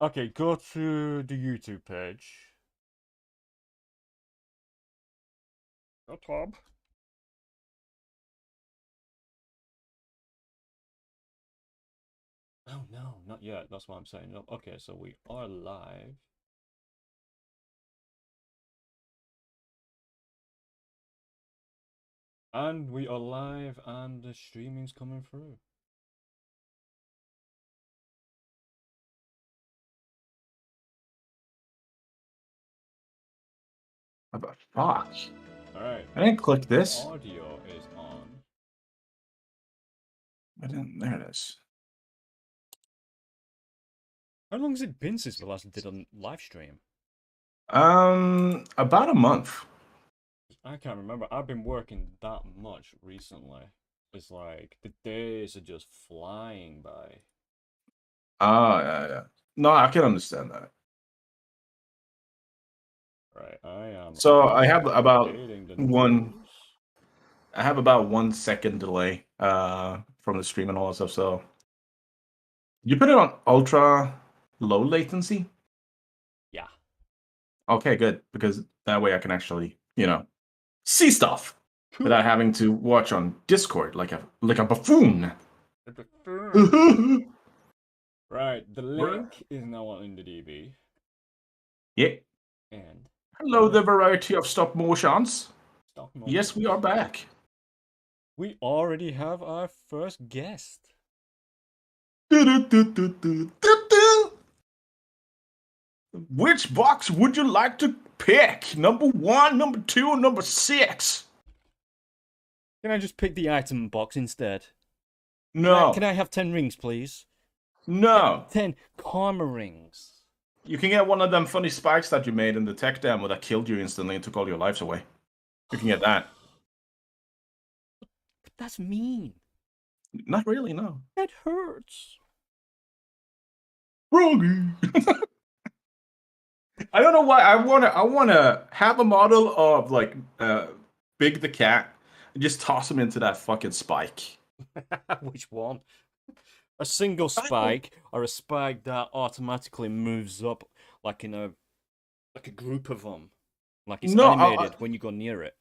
Okay, go to the YouTube page. Go tab. Oh no, not yet. That's what I'm saying. No, okay, so we are live. And we are live and the streaming's coming through. What the fuck? Alright. I didn't click this. Audio is on. I didn't. There it is. How long has it been since we last did a live stream? About a month. I can't remember. I've been working that much recently. It's like the days are just flying by. Oh, yeah. No, I can understand that. Right, I am. So I have about updating the one. news. I have about 1 second delay from the stream and all that stuff. So you put it on ultra low latency. Yeah. Okay, good, because that way I can actually, see stuff Cool. without having to watch on Discord like a buffoon. Right, the link is now on in the DB. Yeah. And Hello, the variety of stop motions. stop Yes, we are back. We already have our first guest. Which box would you like to pick? Number 1, number 2, number 6? Can I just pick the item box instead? No. Can I have 10 rings, please? No. 10 karma rings. You can get one of them funny spikes that you made in the tech demo that killed you instantly and took all your lives away. You can get that. But that's mean. Not really, no. That hurts. Froggy. I don't know why I wanna have a model of like Big the Cat and just toss him into that fucking spike. Which one? A single spike or a spike that automatically moves up like in a group of them. Like it's animated when you go near it.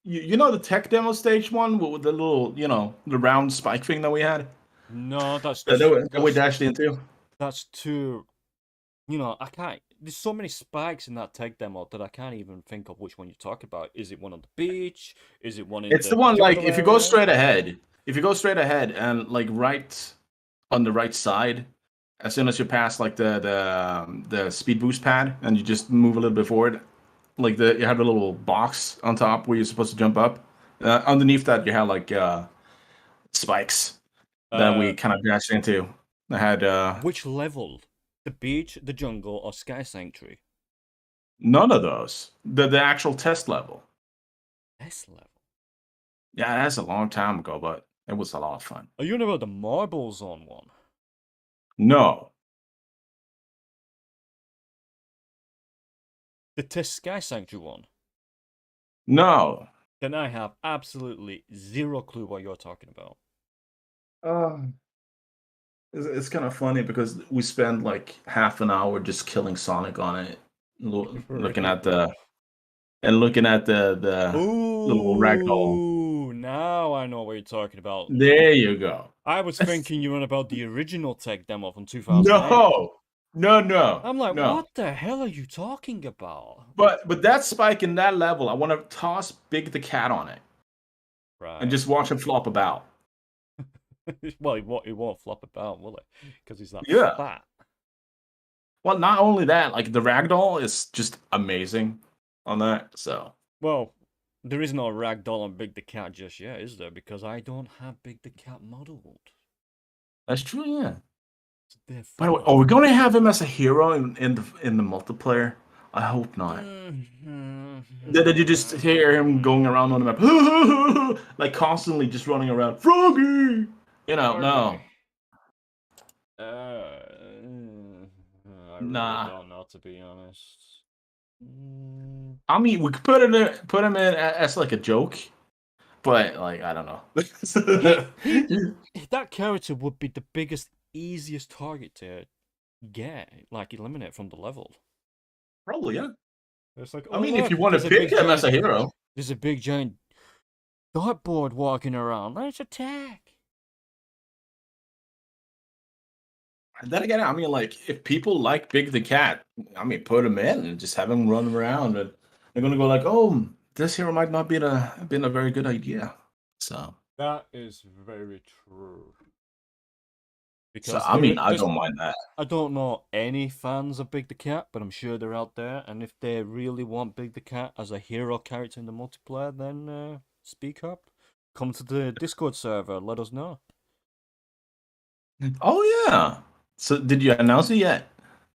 You know the tech demo stage one with the little, the round spike thing that we had? No, that's that we dashed into? That's too, I can't. There's so many spikes in that tech demo that I can't even think of which one you talk about. Is it one on the beach? Is it one in It's the one like if you go area? straight ahead. If you go straight ahead and like right on the right side, as soon as you pass like the speed boost pad and you just move a little bit forward, like you have a little box on top where you're supposed to jump up. Underneath that you have like spikes that we kind of dashed into. I had which level? The beach, the jungle, or Sky Sanctuary? None of those. The actual test level. Test level? Yeah, that's a long time ago, but it was a lot of fun. Are you on about the marbles on one? No. The test Sky Sanctuary one? No. Then I have absolutely zero clue what you're talking about. It's kind of funny because we spent like half an hour just killing Sonic on it, looking at the little ragdoll. Ooh, now I know what you're talking about. There you go. I was thinking you were on about the original tech demo from 2008. No. I'm like, no. what the hell are you talking about? But that spike in that level, I want to toss Big the Cat on it, right, and just watch him flop about. Well, it won't flop about, will it? Because he's that fat. Well, not only that, like the ragdoll is just amazing on that. So, well, there is no ragdoll on Big the Cat just yet, is there? Because I don't have Big the Cat modeled. That's true, yeah. By the way, are we going to have him as a hero in the multiplayer? I hope not. Did you just hear him going around on the map, like constantly just running around, Froggy? No. I really don't know, to be honest. I mean, we could put him in as like a joke, but like I don't know. That character would be the biggest, easiest target to get eliminate from the level. Probably, yeah. It's like, I oh mean, if look, you want to pick him as a hero. there's a big giant dartboard walking around. Let's attack. Then again, I mean, like, if people like Big the Cat, I mean, put him in and just have him run around, and they're gonna go like, "Oh, this hero might not be been a very good idea." So That is very true. So Because I mean, I don't mind that. I don't know any fans of Big the Cat, but I'm sure they're out there. And if they really want Big the Cat as a hero character in the multiplayer, then speak up. Come to the Discord server. Let us know. Oh yeah. So did you announce it yet?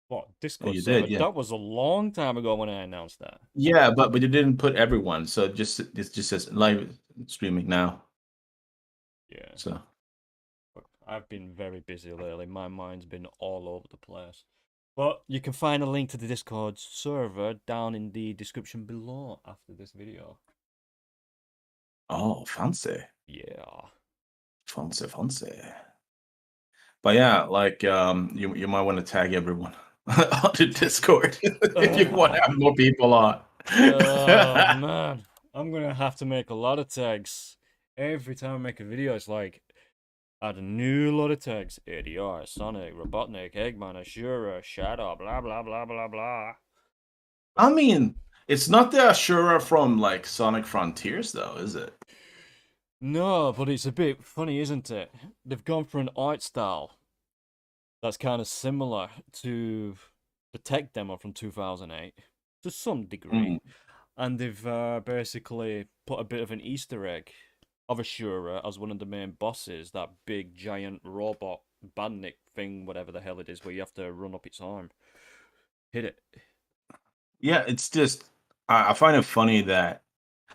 What, Oh, Discord you server? did, yeah. That was a long time ago when I announced that. Yeah, but you didn't put everyone, so it just says live streaming now. Yeah. So I've been very busy lately. My mind's been all over the place. But you can find a link to the Discord server down in the description below after this video. oh, fancy, Yeah. fancy. But yeah, like you might want to tag everyone on the Discord if you want to have more people on. Oh man, I'm gonna have to make a lot of tags. Every time I make a video, it's like add a new lot of tags. ADR, Sonic, Robotnik, Eggman, Ashura, Shadow, blah blah blah blah blah. I mean, it's not the Ashura from like Sonic Frontiers, though, is it? No, but it's a bit funny, isn't it? They've gone for an art style that's kind of similar to the Techdemo from 2008 to some degree. Mm. And they've basically put a bit of an Easter egg of Ashura as one of the main bosses, that big giant robot bandit thing, whatever the hell it is, where you have to run up its arm. Hit it. Yeah, it's just I find it funny that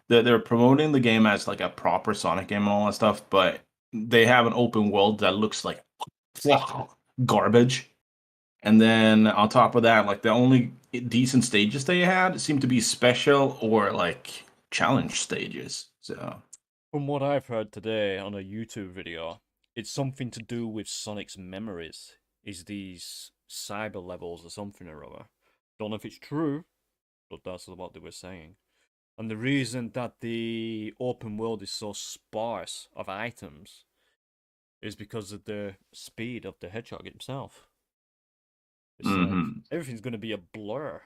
they're promoting the game as like a proper Sonic game and all that stuff, but they have an open world that looks like garbage. And then on top of that, like the only decent stages they had seem to be special or like challenge stages. So From what I've heard today on a YouTube video, it's something to do with Sonic's memories. Is these cyber levels or something or other. Don't know if it's true, but that's what they were saying. And the reason that the open world is so sparse of items is because of the speed of the hedgehog himself. It's like mhm. everything's going to be a blur.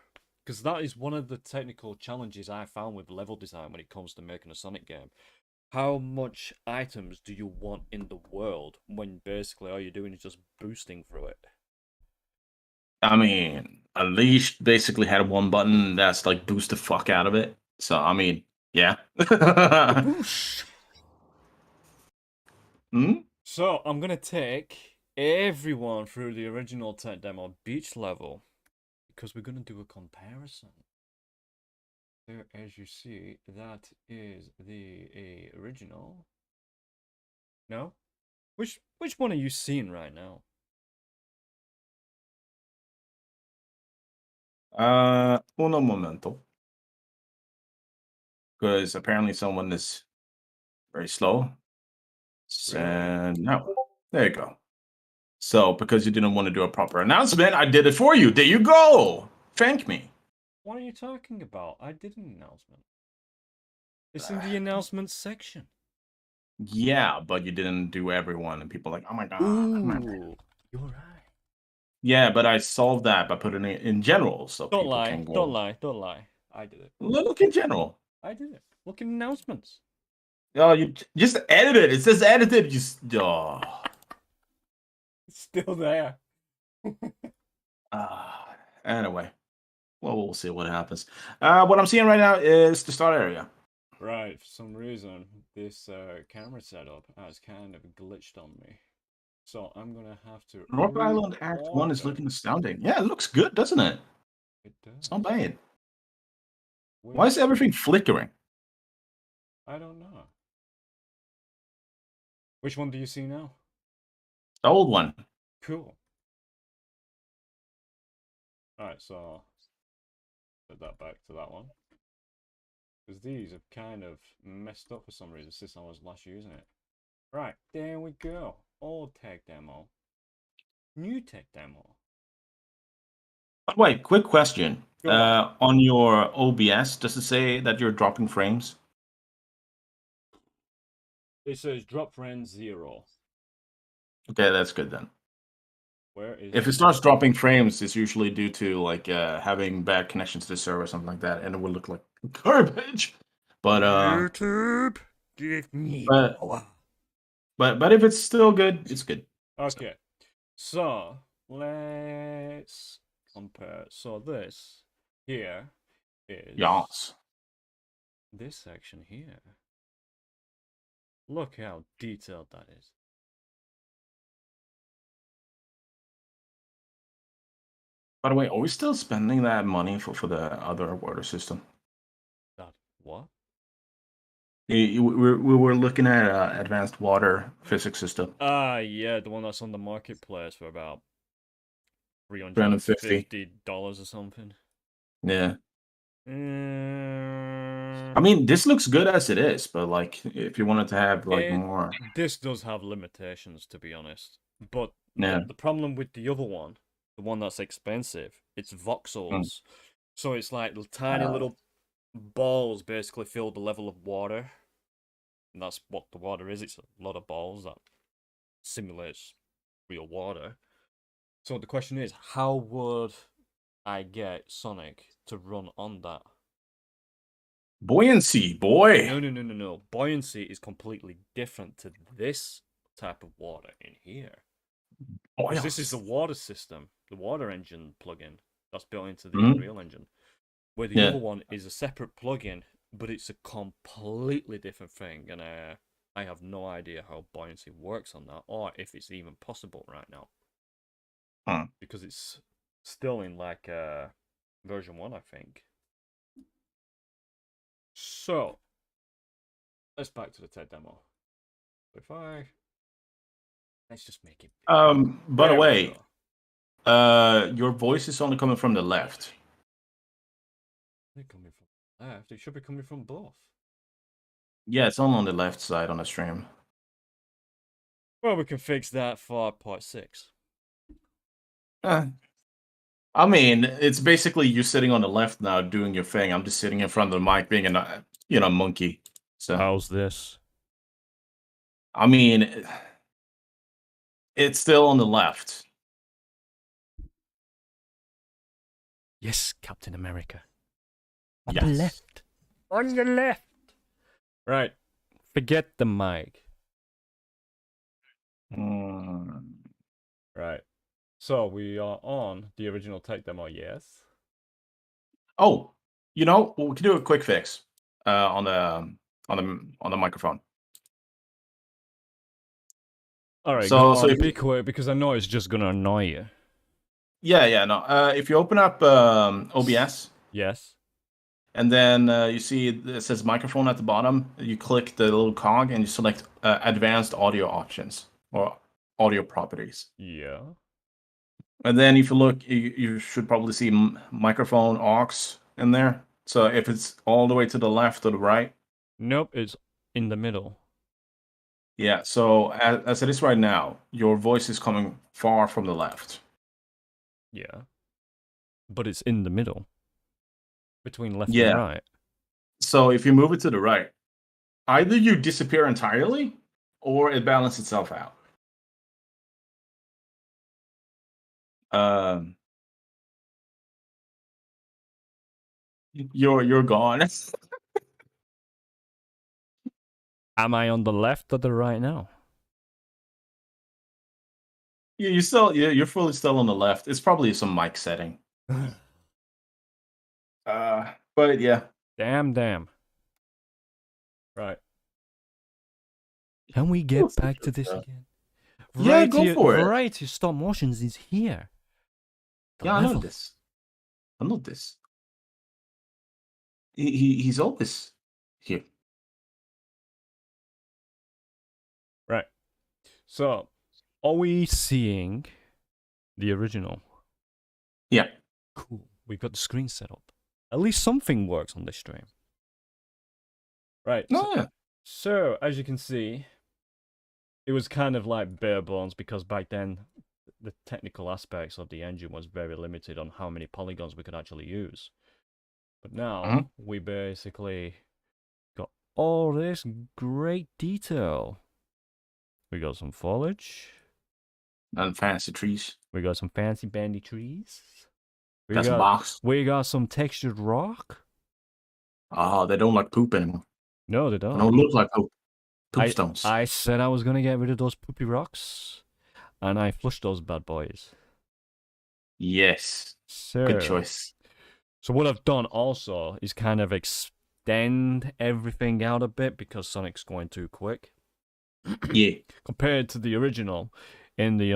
Because that is one of the technical challenges I found with level design when it comes to making a Sonic game. How much items do you want in the world when basically all you're doing is just boosting through it? I mean, Unleashed basically had one button that's like boost the fuck out of it. So I mean, yeah. Boosh! Hmm? So I'm going to take everyone through the original Techdemo beach level because we're going to do a comparison. There, as you see, that is the original. No? Which one are you seeing right now? Uno momento. Because apparently someone is very slow. Really? And no, there you go. So because you didn't want to do a proper announcement, I did it for you. There you go. Thank me. What are you talking about? I did an announcement. It's in the announcements section. Yeah, but you didn't do everyone, and people are like, oh my god. Ooh, you're right. Yeah, but I solved that by putting it in general, so Don't people lie, can don't go lie, don't lie. I did it. look in general. I did it. Look in announcements. Oh, you just edit it. It says edited. Just oh. It's still there. Anyway, well, we'll see what happens. What I'm seeing right now is the start area. Right, for some reason, this camera setup has kind of glitched on me. So I'm gonna have to North Island Act 1 is reorder. looking astounding. Yeah, it looks good, doesn't it? It It's not does. bad. Why is Which everything flickering? I don't know. Which one do you see now? The old one. Cool. Alright, so put that back to that one. Because these have kind of messed up for some reason since I was last using it. Right, there we go. Old Techdemo. New Techdemo. Wait, quick question. Go on. On your OBS, does it say that you're dropping frames? It says drop frame 0. Okay, that's good then. Where is If it starts dropping frames, it's usually due to like having bad connection to the server or something like that, and it will look like garbage. But YouTube? Give me but power. but if it's still good, it's good. Okay. So let's compare. So this here is Yes. this section here. Look how detailed that is. By the way, are we still spending that money for the other water system? That what? We were looking at advanced water physics system. Yeah, the one that's on the marketplace for about $350. $350 or something. Yeah. Mm, I mean, this looks good as it is, but like, if you wanted to have like more, This does have limitations, to be honest. But yeah. the problem with the other one, the one that's expensive, it's Mm. voxels. So it's like tiny little balls basically fill the level of water. And that's what the water is. It's a lot of balls that simulates real water. So the question is, how would I get Sonic to run on that? Buoyancy, boy. No. Buoyancy is completely different to this type of water in here. Because this is the water system, the water engine plugin that's built into the Unreal Engine. Where the other one is a separate plugin, but it's a completely different thing. And I have no idea how buoyancy works on that, or if it's even possible right now. Because it's still in like version 1, I think. So, let's back to the Techdemo. Let's just make it. By the way, your voice is only coming from the left. They're coming from the left. It should be coming from both. Yeah, it's only on the left side on the stream. Well, we can fix that for part 6. I mean, it's basically you sitting on the left now doing your thing. I'm just sitting in front of the mic being a monkey. So how's this? I mean, it's still on the left. Yes, Captain America. On yes. the left. On the left. Right. Forget the mic. Right. So we are on the original Techdemo, yes. Oh, we can do a quick fix on the microphone. All right, so go on, if be quick because I know it's just gonna annoy you. Yeah, no. If you open up OBS, yes, and then you see it says microphone at the bottom, you click the little cog and you select advanced audio options or audio properties. Yeah. And then if you look, you should probably see microphone aux in there. So if it's all the way to the left or the right. Nope, it's in the middle. Yeah, so as it is right now, your voice is coming far from the left. Yeah. But it's in the middle. Between left Yeah. and right. So if you move it to the right, either you disappear entirely or it balances itself out. You're gone. Am I on the left or the right now? You're fully still on the left. It's probably some mic setting. But yeah. Damn. Right. Can we get back to this again? Yeah, go for it. Variety of stop motions is here. I know this. He's always here. Right. So, are we seeing the original? Yeah. Cool. We've got the screen set up. At least something works on this stream. Right. So, as you can see, it was kind of like bare bones because back then the technical aspects of the engine was very limited on how many polygons we could actually use. But now we basically got all this great detail. We got some foliage. And fancy trees. We got some fancy bandy trees. Got some box. We got some textured rock. Oh, they don't like poop anymore. No, they don't. They don't look like poop. Poop stones. I said I was going to get rid of those poopy rocks. And I flushed those bad boys. Yes. Good choice. So what I've done also is kind of extend everything out a bit because Sonic's going too quick. Yeah. Compared to the original in the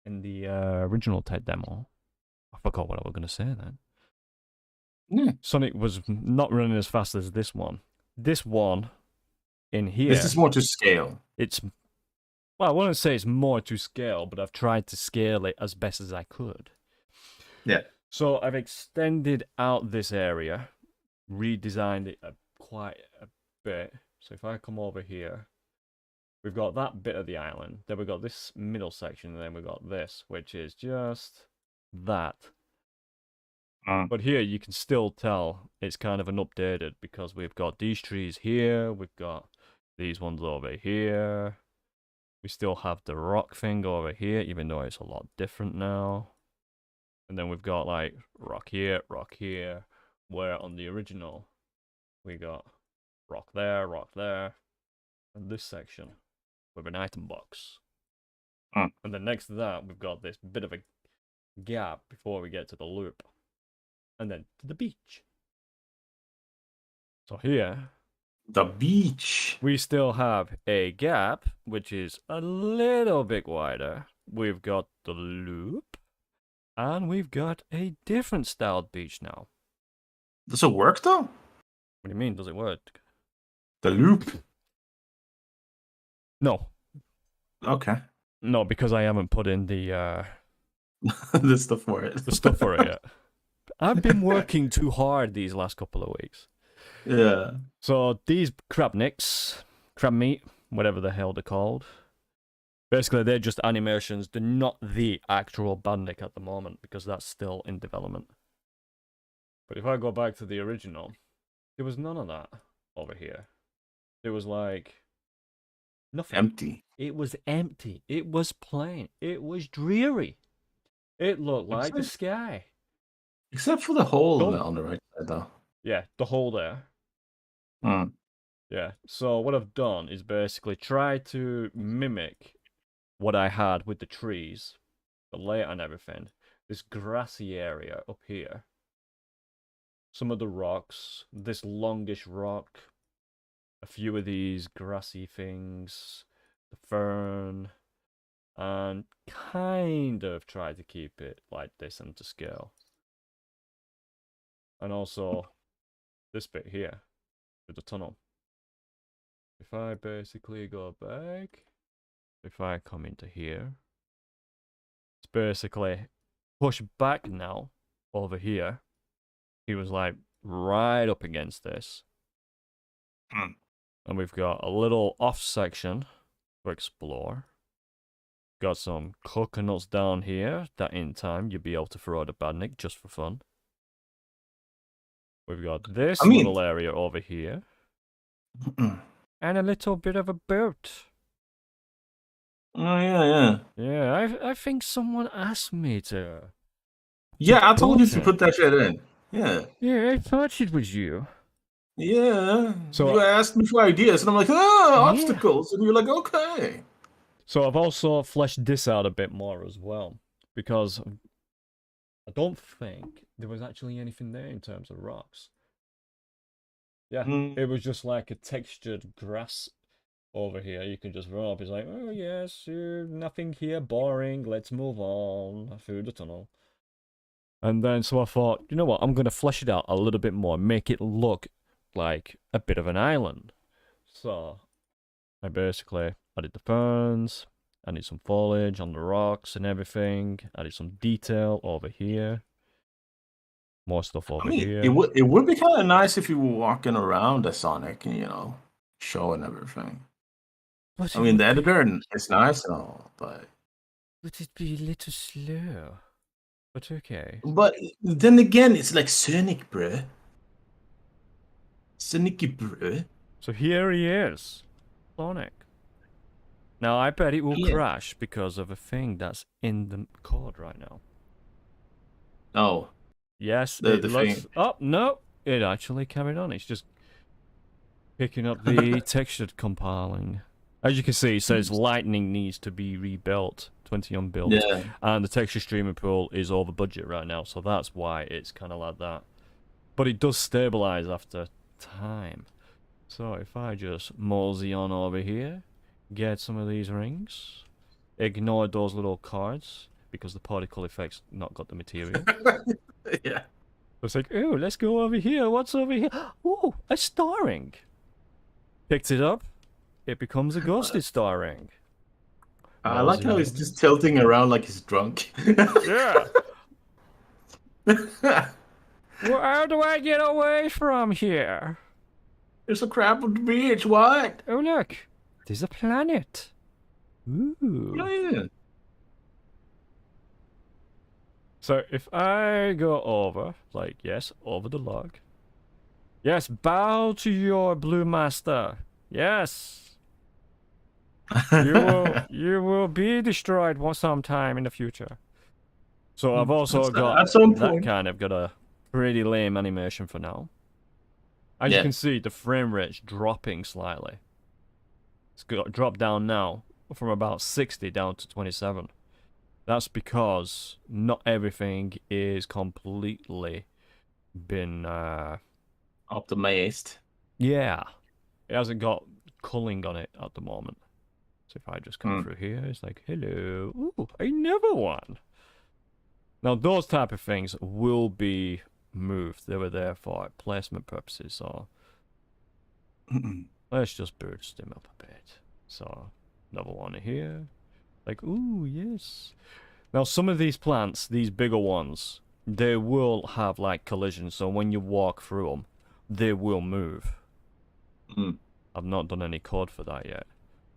original Techdemo. I forgot what I was going to say then. Yeah. Sonic was not running as fast as this one. This one in here. This is more to scale. Well, I wouldn't say it's more to scale, but I've tried to scale it as best as I could. Yeah. So I've extended out this area, redesigned it quite a bit. So if I come over here, we've got that bit of the island. Then we've got this middle section, and then we've got this, which is just that. But here you can still tell it's kind of an updated because we've got these trees here, we've got these ones over here. We still have the rock thing over here, even though it's a lot different now. And then we've got like rock here, where on the original we got rock there, and this section with an item box. And then next to that, we've got this bit of a gap before we get to the loop. And then to the beach. So here, the beach, we still have a gap, which is a little bit wider. We've got the loop, and we've got a different styled beach now. Does it work though? What do you mean, does it work? The loop? No. Okay. No, because I haven't put in the the stuff for it. The stuff for it yet. I've been working too hard these last couple of weeks. Yeah. So these crab meat, whatever the hell they're called. Basically, they're just animations. They're not the actual Bandit at the moment because that's still in development. But if I go back to the original, there was none of that over here. It was like nothing. Empty. It was empty. It was plain. It was dreary. It looked like the sky. Except for the hole on the right side, though. Yeah, the hole there. Yeah, so what I've done is basically try to mimic what I had with the trees, the layout and everything. This grassy area up here. Some of the rocks, this longish rock, a few of these grassy things, the fern, and kind of try to keep it like this and to scale. And also this bit here with the tunnel. If I basically go back, if I come into here, it's basically push back now over here. He was like right up against this. And we've got a little off section to explore. Got some coconuts down here that in time you'll be able to throw at a badnik just for fun. We've got this little area over here. And a little bit of a boat. Oh, yeah. Yeah, I think someone asked me to. Yeah, I told you to put that shit in. Yeah. Yeah, I thought it was you. Yeah. So you asked me for ideas, and I'm like, obstacles. And you're like, okay. So I've also fleshed this out a bit more as well. Because I don't think there was actually anything there in terms of rocks. Yeah, it was just like a textured grass over here. You can just run up. It's like, oh yes, nothing here, boring. Let's move on through the tunnel. And then so I thought, you know what? I'm going to flesh it out a little bit more, make it look like a bit of an island. So I basically added the ferns, added some foliage on the rocks and everything, added some detail over here. More stuff over here. It would be kind of nice if you were walking around the Sonic and, showing everything. But I it mean, the would be, editor is nice and all, but it'd be a little slow. But okay. then again, it's like Sonic, bruh. Sonic, bruh. So here he is, Sonic. Now I bet it will Yeah. crash because of a thing that's in the code right now. Oh, Yes, the it the thing. looks. Oh no, it actually carried on. It's just picking up the textured compiling. As you can see, it says Lightning needs to be rebuilt, 20 unbuilt, Yeah. and the texture streaming pool is over budget right now, so that's why it's kind of like that. But it does stabilize after time. So if I just mosey on over here, get some of these rings, ignore those little cards because the particle effect's not got the material. Yeah. It's like, oh, let's go over here. What's over here? Oh, a star ring. Picked it up. It becomes a ghosted star ring. I like how Mosey he's over. just tilting around like he's drunk. Yeah. Well, how do I get away from here? There's a crab on the beach. What? Oh, look. There's a planet. Ooh. Yeah. So if I go over, like, yes, over the log. Yes, bow to your blue master. Yes. You will be destroyed sometime in the future. So I've also got At some that point. kind of got a pretty lame animation for now. As you Yeah. can see, the frame rate's dropping slightly. It's got dropped down now from about 60 down to 27. That's because not everything is completely been Optimized. yeah. It hasn't got culling on it at the moment. So if I just come through here, it's like, hello, ooh, another one. Now those type of things will be moved. They were there for placement purposes, so let's just boost them up a bit. So another one here. Like, ooh, yes. Now some of these plants, these bigger ones, they will have like collisions, so when you walk through them, they will move. I've not done any code for that yet.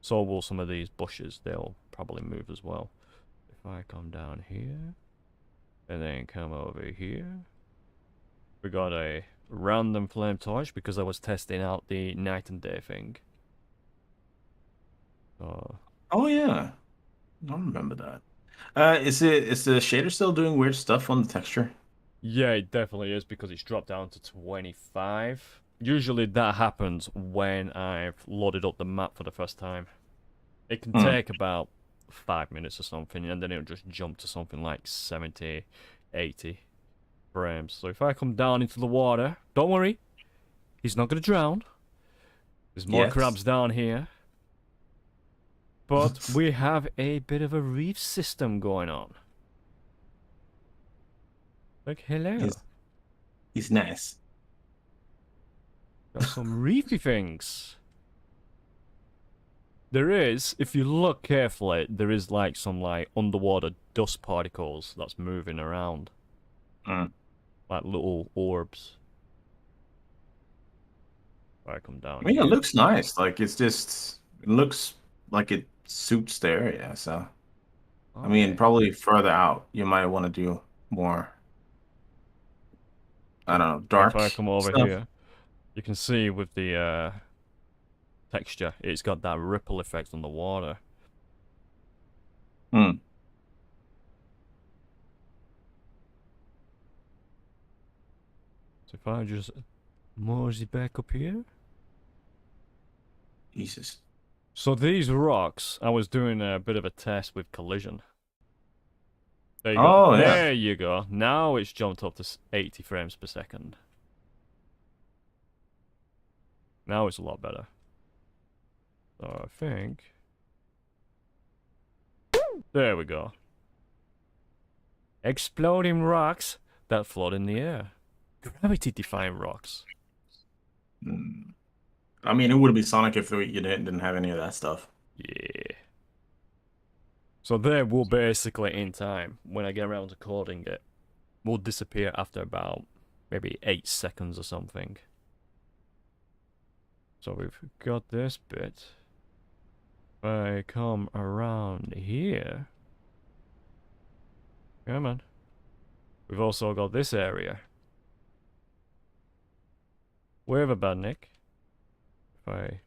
So will some of these bushes, they'll probably move as well. If I come down here, and then come over here, we got a random flame torch because I was testing out the night and day thing. Oh yeah, I remember that. Is the shader still doing weird stuff on the texture? Yeah, it definitely is because it's dropped down to 25. Usually that happens when I've loaded up the map for the first time. It can take about 5 minutes or something, and then it'll just jump to something like 70, 80 frames. So if I come down into the water, don't worry, he's not going to drown. There's more crabs down here. But we have a bit of a reef system going on. Like, hello. He's nice. Got some reefy things. There is, if you look carefully, there is like some like underwater dust particles that's moving around. Like little orbs. I come down I mean, here. it looks nice. Like it looks like it suits the area. So, I mean, probably further out, you might want to do more. I don't know, dark If I come over stuff. here, you can see with the texture, it's got that ripple effect on the water. So if I just mosey back up here. Jesus. So these rocks, I was doing a bit of a test with collision. There you go. Yeah. There you go. Now it's jumped up to 80 frames per second. Now it's a lot better. So I think... There we go. Exploding rocks that float in the air. Gravity-defying rocks. I mean, it would be Sonic if you didn't have any of that stuff. Yeah. So they will basically, in time, when I get around to coding it, will disappear after about maybe 8 seconds or something. So we've got this bit. I come around here. Come on. We've also got this area. Wherever bad, Nick. I've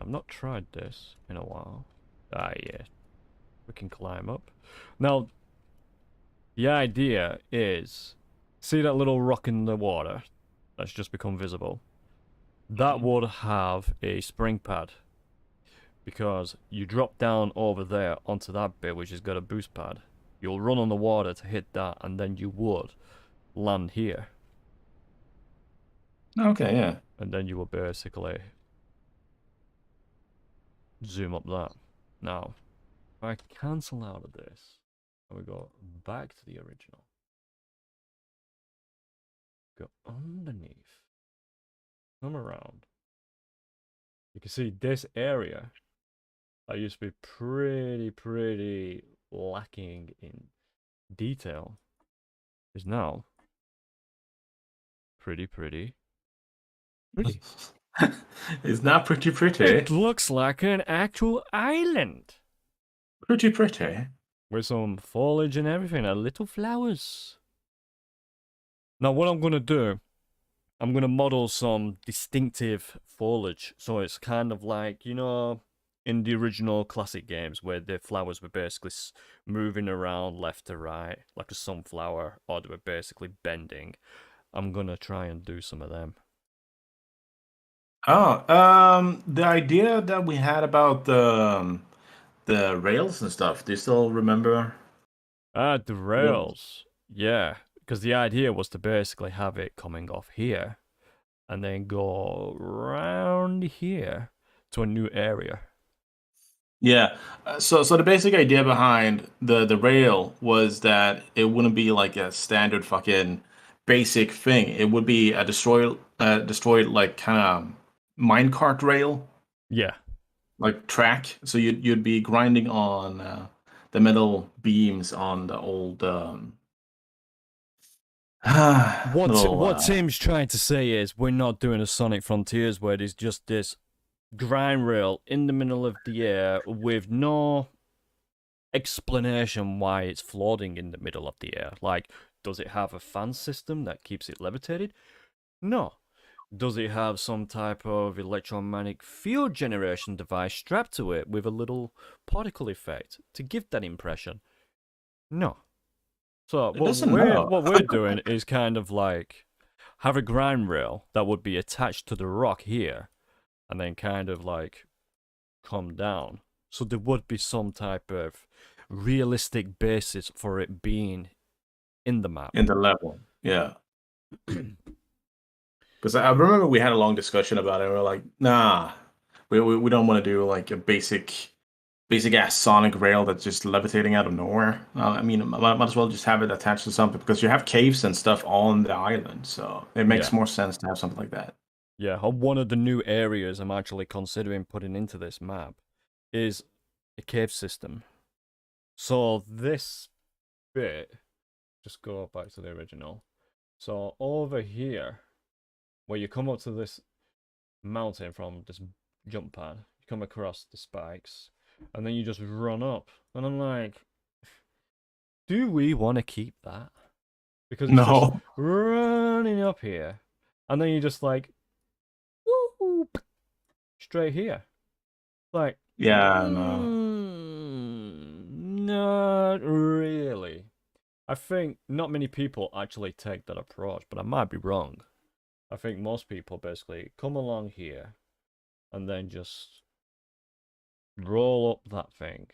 not tried this in a while. Ah, yeah. We can climb up. Now, the idea is, see that little rock in the water that's just become visible? That would have a spring pad. Because you drop down over there onto that bit which has got a boost pad. You'll run on the water to hit that, and then you would land here. Okay, yeah. And then you will basically zoom up that. Now, if I cancel out of this, and we go back to the original, go underneath, come around, you can see this area that used to be pretty lacking in detail is now pretty. It's not pretty. It looks like an actual island. Pretty. With some foliage and everything, and little flowers. Now what I'm going to do, I'm going to model some distinctive foliage. So it's kind of like, you know, in the original classic games where the flowers were basically moving around left to right, like a sunflower, or they were basically bending. I'm going to try and do some of them. Oh, the idea that we had about the rails and stuff. Do you still remember? The rails. Yeah, because the idea was to basically have it coming off here and then go round here to a new area. Yeah. So the basic idea behind the rail was that it wouldn't be like a standard fucking basic thing. It would be a destroyed like kind of minecart rail. Yeah. Like track. So you'd be grinding on the metal beams on the old what Tim's trying to say is we're not doing a Sonic Frontiers where there's just this grind rail in the middle of the air with no explanation why it's floating in the middle of the air. Like, does it have a fan system that keeps it levitated? No. Does it have some type of electromagnetic field generation device strapped to it with a little particle effect to give that impression? No. So what we're doing is kind of like have a grind rail that would be attached to the rock here and then kind of like come down. So there would be some type of realistic basis for it being in the map. In the level, yeah. Because I remember we had a long discussion about it. We were like, nah, we don't want to do like a basic ass Sonic rail that's just levitating out of nowhere. I mean, might as well just have it attached to something because you have caves and stuff on the island, so it makes more sense to have something like that. Yeah, one of the new areas I'm actually considering putting into this map is a cave system. So this bit, just go back to the original. So over here, where you come up to this mountain from this jump pad, you come across the spikes, and then you just run up. And I'm like, do we want to keep that? Because it's just running up here, and then you just like, woo, straight here. Like, yeah, no. Not really. I think not many people actually take that approach, but I might be wrong. I think most people basically come along here and then just roll up that thing,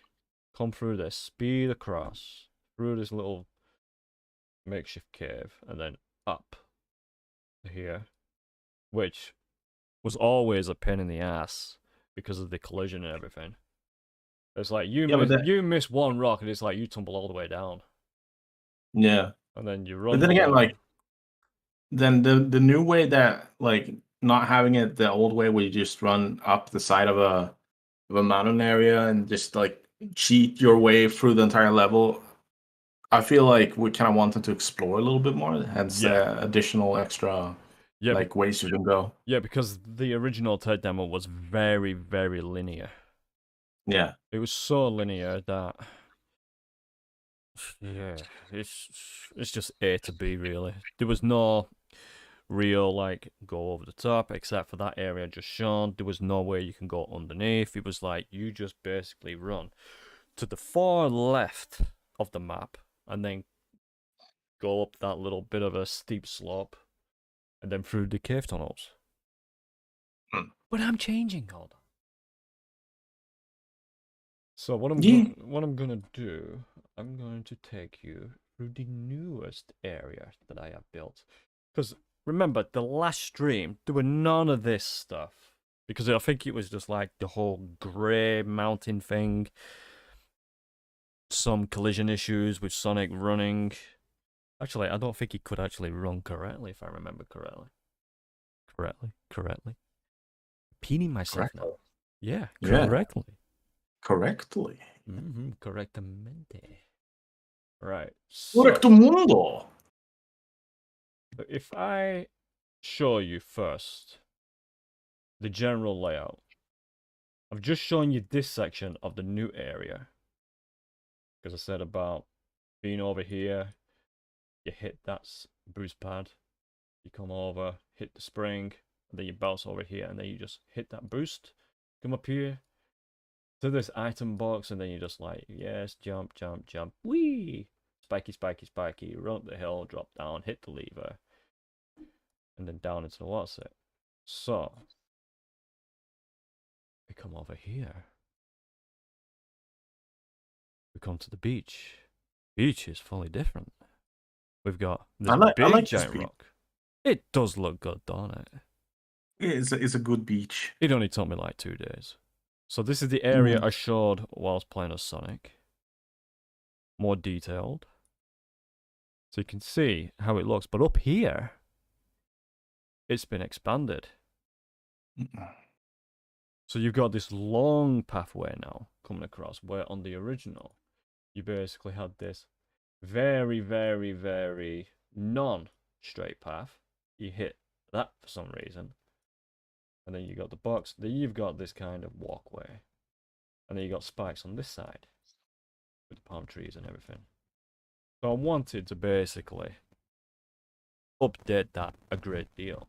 come through this, speed across, through this little makeshift cave, and then up here, which was always a pain in the ass because of the collision and everything. It's like you miss one rock and it's like you tumble all the way down. Yeah. And then you run. But then again, like then the new way that like not having it the old way where you just run up the side of a mountain area and just like cheat your way through the entire level. I feel like we kind of wanted to explore a little bit more, hence additional extra like ways you can go. Yeah, because the original Techdemo was very linear. Yeah. It was so linear that, yeah, it's just A to B really. There was no real like go over the top except for that area just shown. There was no way you can go underneath. It was like you just basically run to the far left of the map and then go up that little bit of a steep slope and then through the cave tunnels. Hmm. But I'm changing, hold on. So what Yeah. what I'm gonna do, I'm going to take you through the newest area that I have built. Because remember, the last stream, there were none of this stuff. Because I think it was just like the whole grey mountain thing. Some collision issues with Sonic running. Actually, I don't think he could actually run correctly, if I remember correctly. Correctly. Repeating myself Correctly. now. Yeah, Yeah. correctly. Correctly. Correctamente. Right. So, Correcto mundo. if I show you first the general layout, I've just shown you this section of the new area. Because I said about being over here, you hit that boost pad, you come over, hit the spring, and then you bounce over here, and then you just hit that boost, come up here to this item box, and then you just like, yes, jump, whee! Spiky, run up the hill, drop down, hit the lever, and then down into the water set. So, we come over here. We come to the beach. Beach is fully different. We've got this I like big this giant beach. rock. It does look good, don't it? It's a good beach. It only took me like 2 days. So this is the area I showed whilst playing as Sonic. More detailed. So you can see how it looks. But up here, it's been expanded. So you've got this long pathway now coming across, where on the original, you basically had this very non-straight path. You hit that for some reason. And then you got the box. Then you've got this kind of walkway. And then you got spikes on this side. With the palm trees and everything. So I wanted to basically update that a great deal.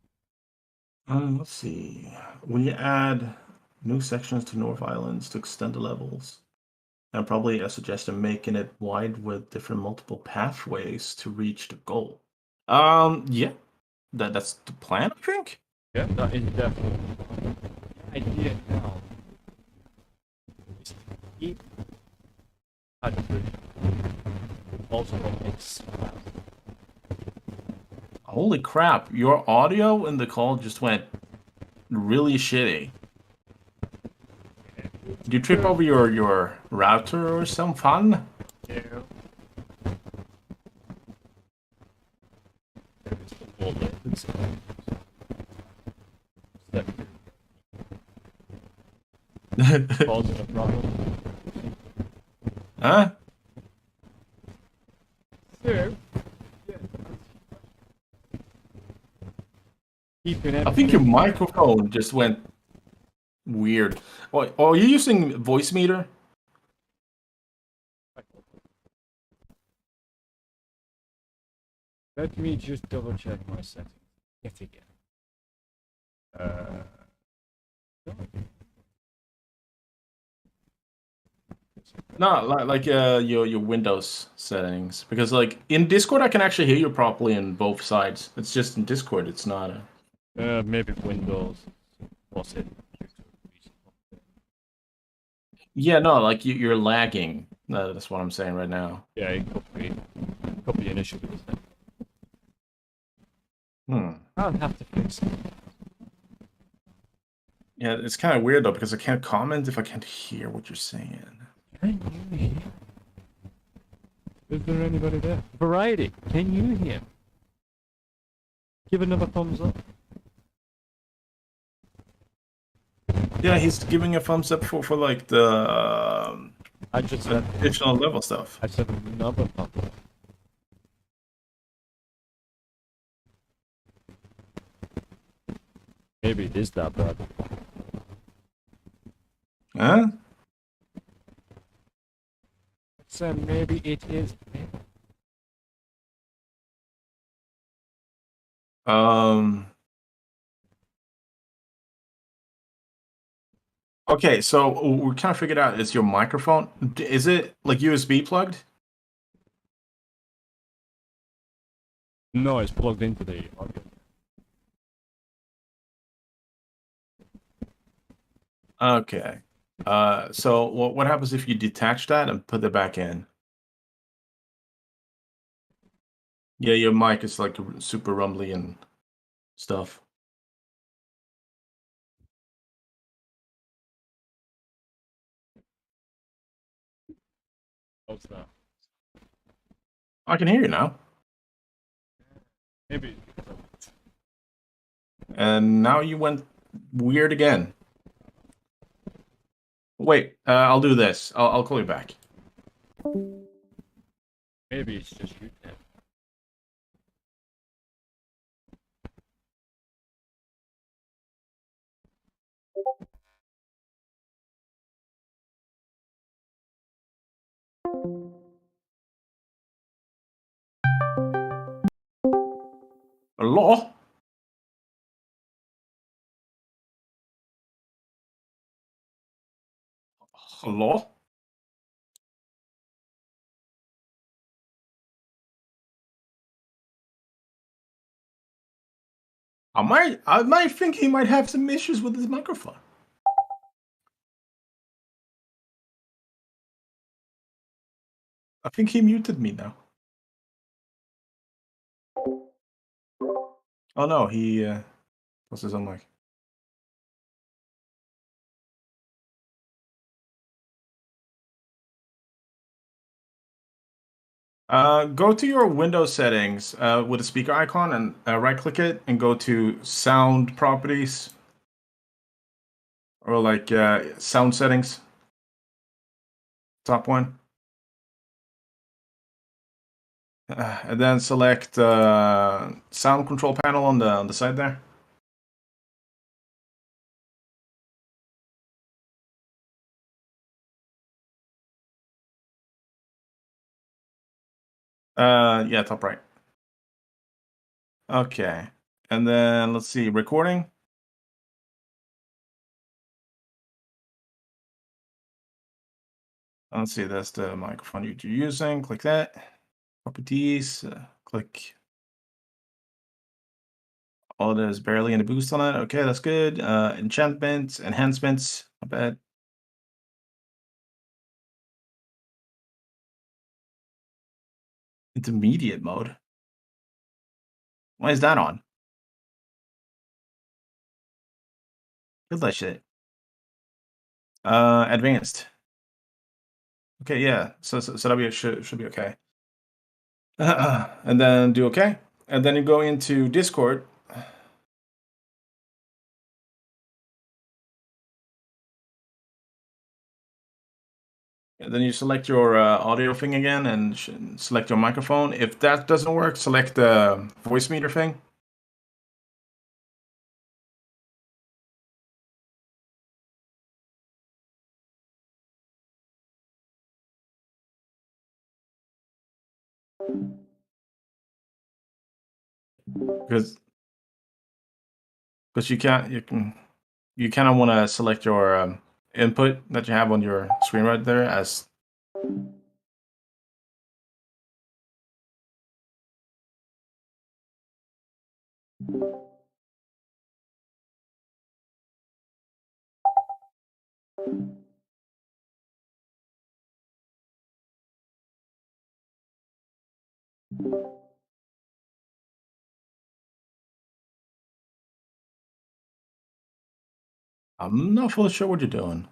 Let's see. Will you add new sections to North Islands to extend the levels? And probably I suggest making it wide with different multiple pathways to reach the goal. Yeah. That's the plan, I think. Yeah, that is definitely the idea now. Is to keep also expand. Holy crap, your audio in the call just went really shitty. Did you trip over your router or some fun? Yeah. Causing a problem. Huh? So, I think your microphone just went weird. Oh, are you using voice meter? Let me just double check my settings. Yet again. No, like your Windows settings, because like in Discord I can actually hear you properly in both sides. It's just in Discord it's not. Maybe Windows. What's it? Yeah, no, like you're lagging. That's what I'm saying right now. Yeah, it could be an issue with this thing. I'll have to fix it. Yeah, it's kind of weird though because I can't comment if I can't hear what you're saying. Can you hear? Is there anybody there? Variety, can you hear? Give another thumbs up. Yeah, he's giving a thumbs up for like the I just said additional level stuff. I said another thumbs up. Maybe it is that bad. Huh? and maybe it is. Okay, so we kind of figured out it's your microphone. Is it like USB plugged? No, it's plugged into the audio. Okay. So what happens if you detach that and put it back in? Yeah, your mic is like super rumbly and stuff. What's that? I can hear you now. Maybe. And now you went weird again. Wait, I'll do this. I'll call you back. Maybe it's just you. Hello? Hello? I might think he might have some issues with his microphone. I think he muted me now. Oh no, he was his own mic. Go to your Windows settings with the speaker icon and right-click it and go to Sound Properties or like Sound Settings. Top one. And then select Sound Control Panel on the side there. Yeah, top right. Okay, and then let's see, recording. Let's see, that's the microphone you're using. Click that. Properties. Click. Oh, there's barely any boost on it. Okay, that's good. Enchantments, enhancements. Not bad. Intermediate mode. Why is that on? Kill that shit. Advanced. Okay, yeah. So that'll be should be okay. And then do okay, and then you go into Discord. And then you select your audio thing again and select your microphone. If that doesn't work, select the voice meter thing. Because you kind of want to select your input that you have on your screen right there as. I'm not fully sure what you're doing.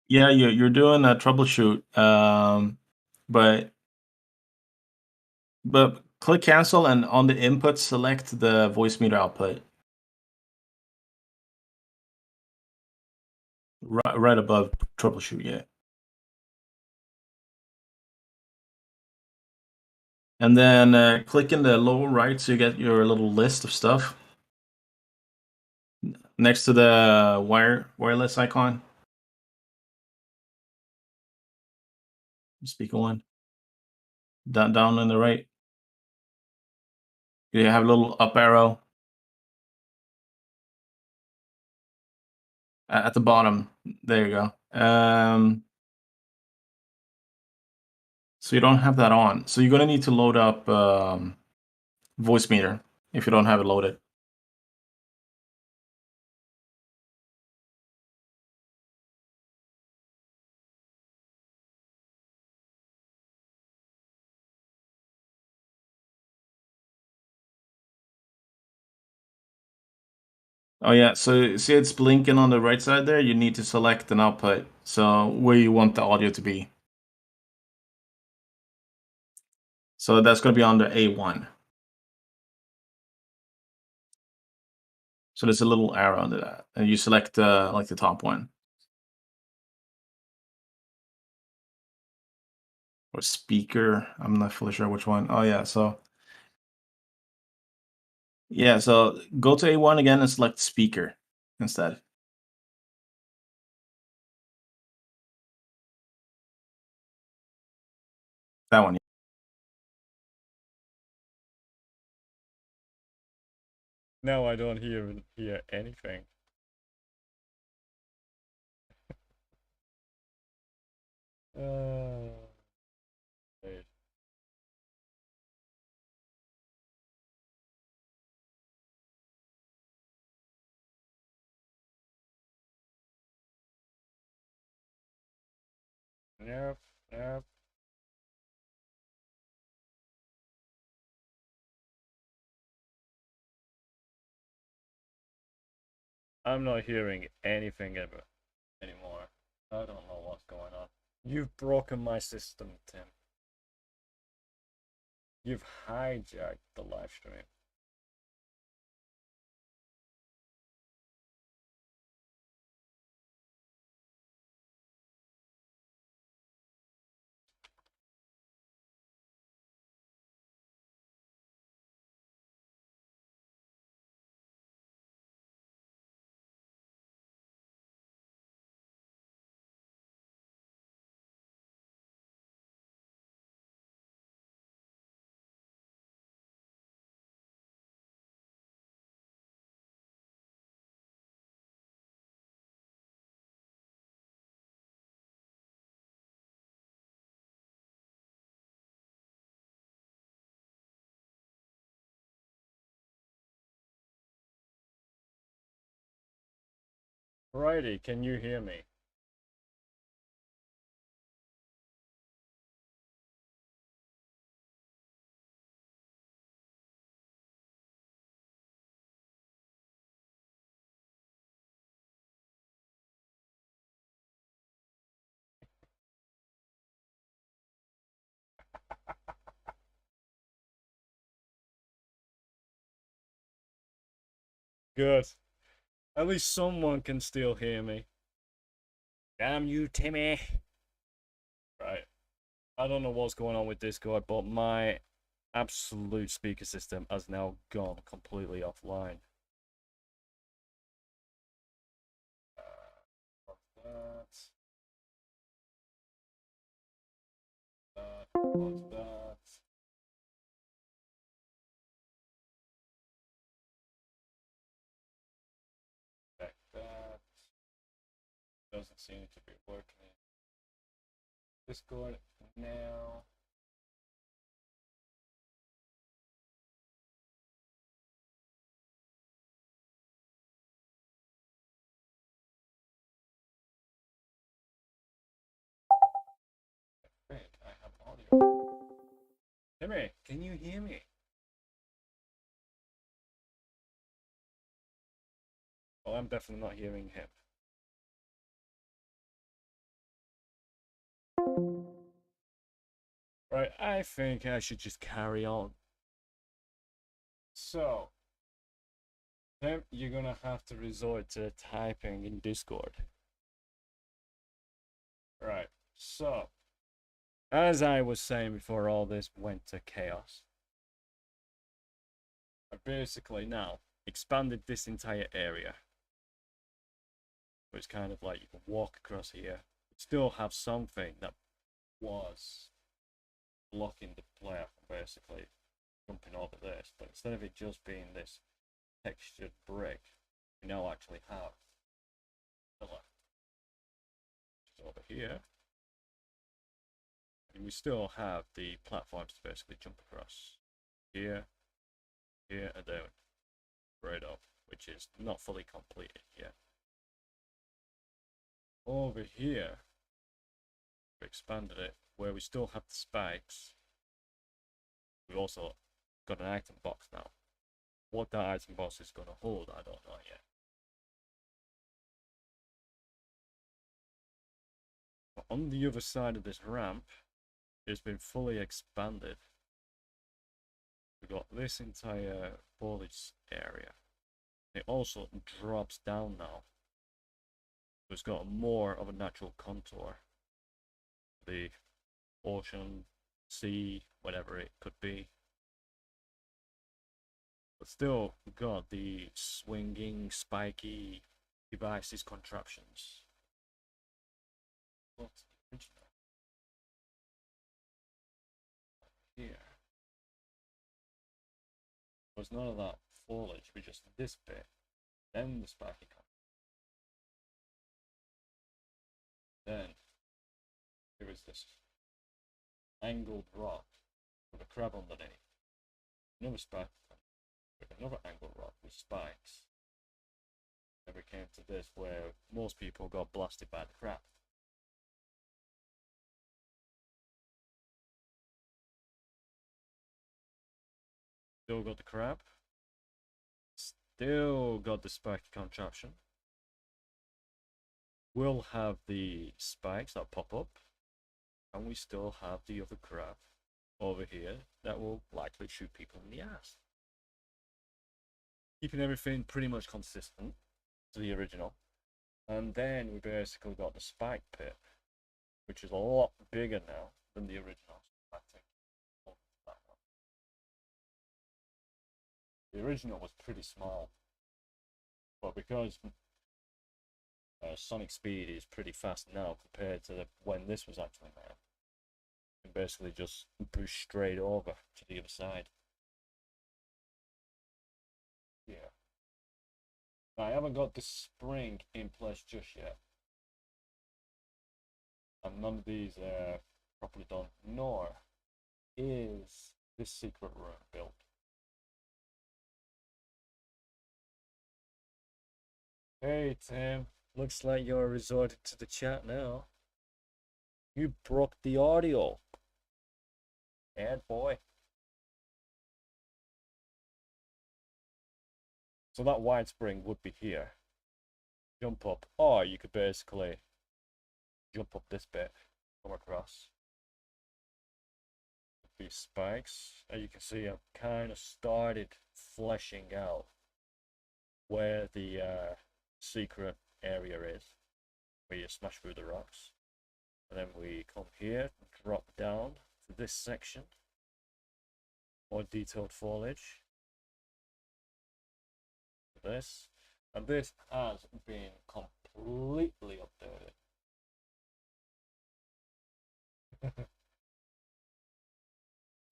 Yeah, you're doing a troubleshoot, but click cancel and on the input select the voice meter output. right above troubleshoot, yeah. And then click in the lower right so you get your little list of stuff next to the wireless icon. Speaker one. Down on the right. You have a little up arrow. At the bottom. There you go. So you don't have that on. So you're gonna need to load up voice meter if you don't have it loaded. Oh yeah, so see it's blinking on the right side there. You need to select an output. So where you want the audio to be. So that's gonna be under A1. So there's a little arrow under that, and you select like the top one. Or speaker. I'm not fully sure which one. Oh yeah, so yeah, so go to A1 again and select speaker instead. That one. No, I don't hear anything. Wait. Nope, nope. I'm not hearing anything anymore. I don't know what's going on. You've broken my system, Tim. You've hijacked the live stream. Righty, can you hear me? Good. At least someone can still hear me. Damn you, Timmy. Right. I don't know what's going on with Discord, but my absolute speaker system has now gone completely offline. What's that? What's that? Check that. Doesn't seem to be working. Discord now. Great, I have audio. Timmy, can you hear me? Well, I'm definitely not hearing him. Right, I think I should just carry on. So, Tim, you're gonna have to resort to typing in Discord. Right, so, as I was saying before all this went to chaos, I basically now expanded this entire area. It's kind of like you can walk across here, still have something that was blocking the player from basically jumping over this, but instead of it just being this textured brick, we now actually have pillar over here, and we still have the platforms to basically jump across here, here, and then right up, which is not fully completed yet. Over here, we expanded it where we still have the spikes. We also got an item box now. What that item box is going to hold, I don't know yet. But on the other side of this ramp, it's been fully expanded. We got this entire foliage area. It also drops down now. So it's got more of a natural contour. The ocean, sea, whatever it could be. But still got the swinging, spiky devices, contraptions. What's the original? Here. There's none of that foliage, but just this bit. Then the spiky comes. Then there is this angled rock with a crab underneath. Another spike with another angled rock with spikes. Then we came to this where most people got blasted by the crab. Still got the crab. Still got the spiky contraption. We'll have the spikes that pop up. And we still have the other crab over here that will likely shoot people in the ass. Keeping everything pretty much consistent to the original. And then we basically got the spike pit, which is a lot bigger now than the original. I think that one. The original was pretty small, but because sonic speed is pretty fast now compared to when this was actually made, you can basically just push straight over to the other side. Yeah. I haven't got the spring in place just yet. And none of these are properly done, nor is this secret room built. Hey Tim, looks like you're resorting to the chat now. You broke the audio. Bad boy. So that wide spring would be here. Jump up, or you could basically jump up this bit, come across. These spikes, as you can see, I've kind of started fleshing out where the secret area is, where you smash through the rocks. And then we come here, drop down to this section, more detailed foliage. This, and this has been completely updated.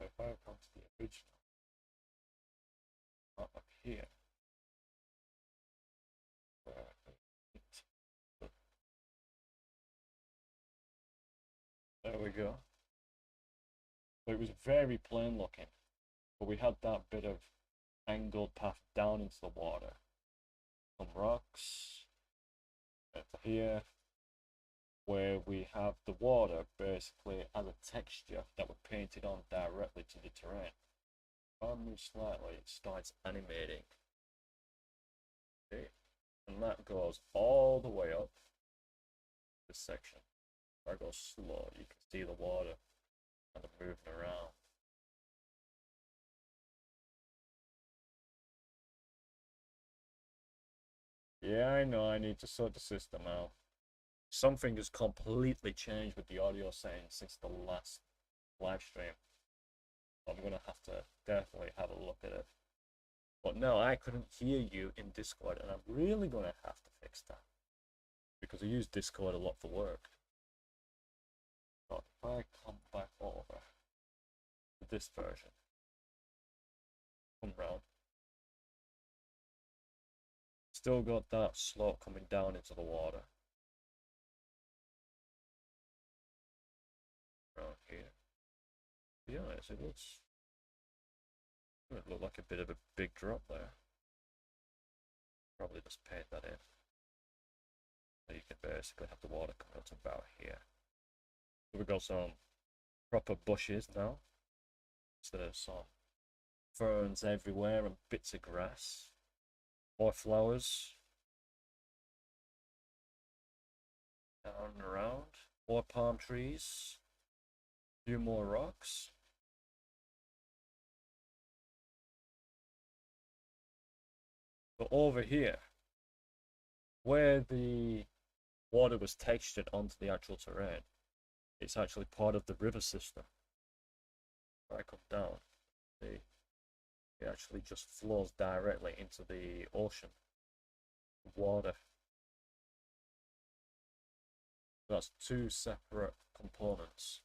If I come to the original, not up here, there we go. So it was very plain looking, but we had that bit of angled path down into the water. Some rocks here, where we have the water basically as a texture that were painted on directly to the terrain. If I move slightly, it starts animating. Okay. And that goes all the way up this section. If I go slow, you can see the water kind of moving around. Yeah, I know I need to sort the system out. something has completely changed with the audio settings since the last live stream. I'm gonna have to definitely have a look at it. But no, I couldn't hear you in Discord, and I'm really gonna have to fix that because I use Discord a lot for work. But if I come back over to this version, come round, still got that slot coming down into the water. Around here. To be honest, it would look like a bit of a big drop there. Probably just paint that in. So you can basically have the water coming up to about here. So we've got some proper bushes now, instead of some ferns everywhere and bits of grass. More flowers. Down and around. More palm trees. A few more rocks. But over here, where the water was textured onto the actual terrain, it's actually part of the river system. If I come down, see, it actually just flows directly into the ocean. Water. That's two separate components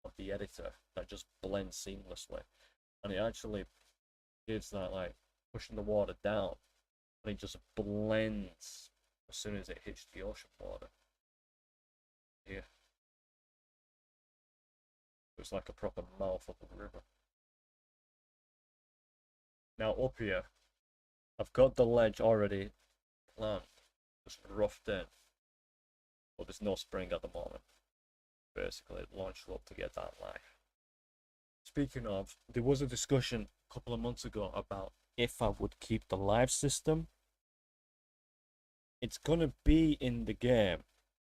of the editor that just blend seamlessly. And it actually gives that, like, pushing the water down, and it just blends as soon as it hits the ocean water. Here. It's like a proper mouth of the river. Now up here, I've got the ledge already planned, just roughed in. But there's no spring at the moment. Basically, launch up to get that live. Speaking of, there was a discussion a couple of months ago about if I would keep the live system. It's gonna be in the game,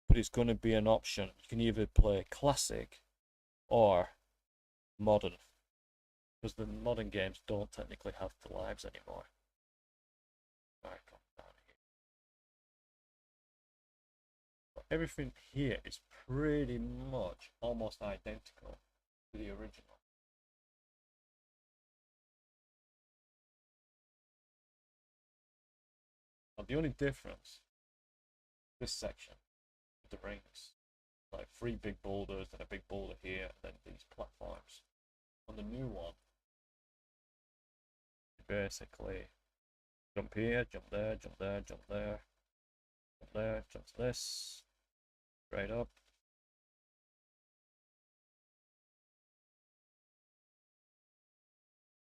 but it's gonna be an option. You can either play classic or modern, because the modern games don't technically have the lives anymore. Right, come down here. But everything here is pretty much almost identical to the original. Now the only difference, this section with the rings, like 3 big boulders and a big boulder here, and then these platforms. On the new one, you basically jump here, jump there, jump there, jump there, jump there, jump to this, straight up.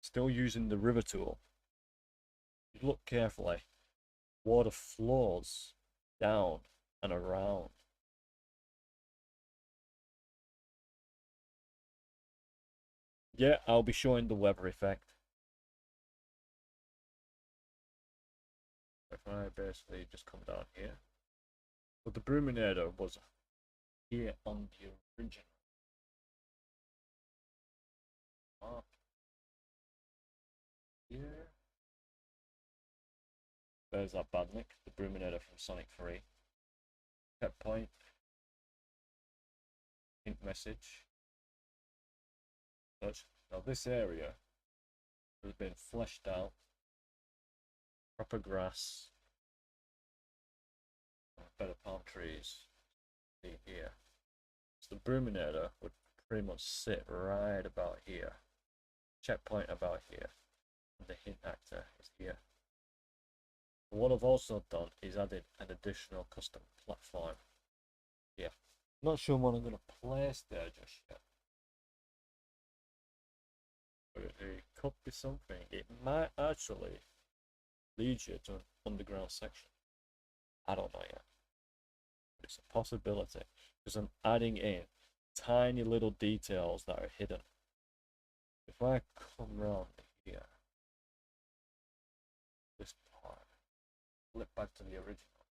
Still using the river tool. If you look carefully, water flows down and around. Yeah, I'll be showing the weather effect. If I basically just come down here. But the Bruminator was here on the original. Up here. There's that Badnik, the Bruminator from Sonic 3. Checkpoint. Hint message. Such. Now this area has been fleshed out. Proper grass. Better palm trees. See here. So the Bruminator would pretty much sit right about here. Checkpoint about here. And the hint actor is here. What I've also done is added an additional custom platform. Yeah. Not sure what I'm going to place there just yet. But it could be something. It might actually lead you to an underground section. I don't know yet. But it's a possibility. Because I'm adding in tiny little details that are hidden. If I come around here, this part, flip back to the original,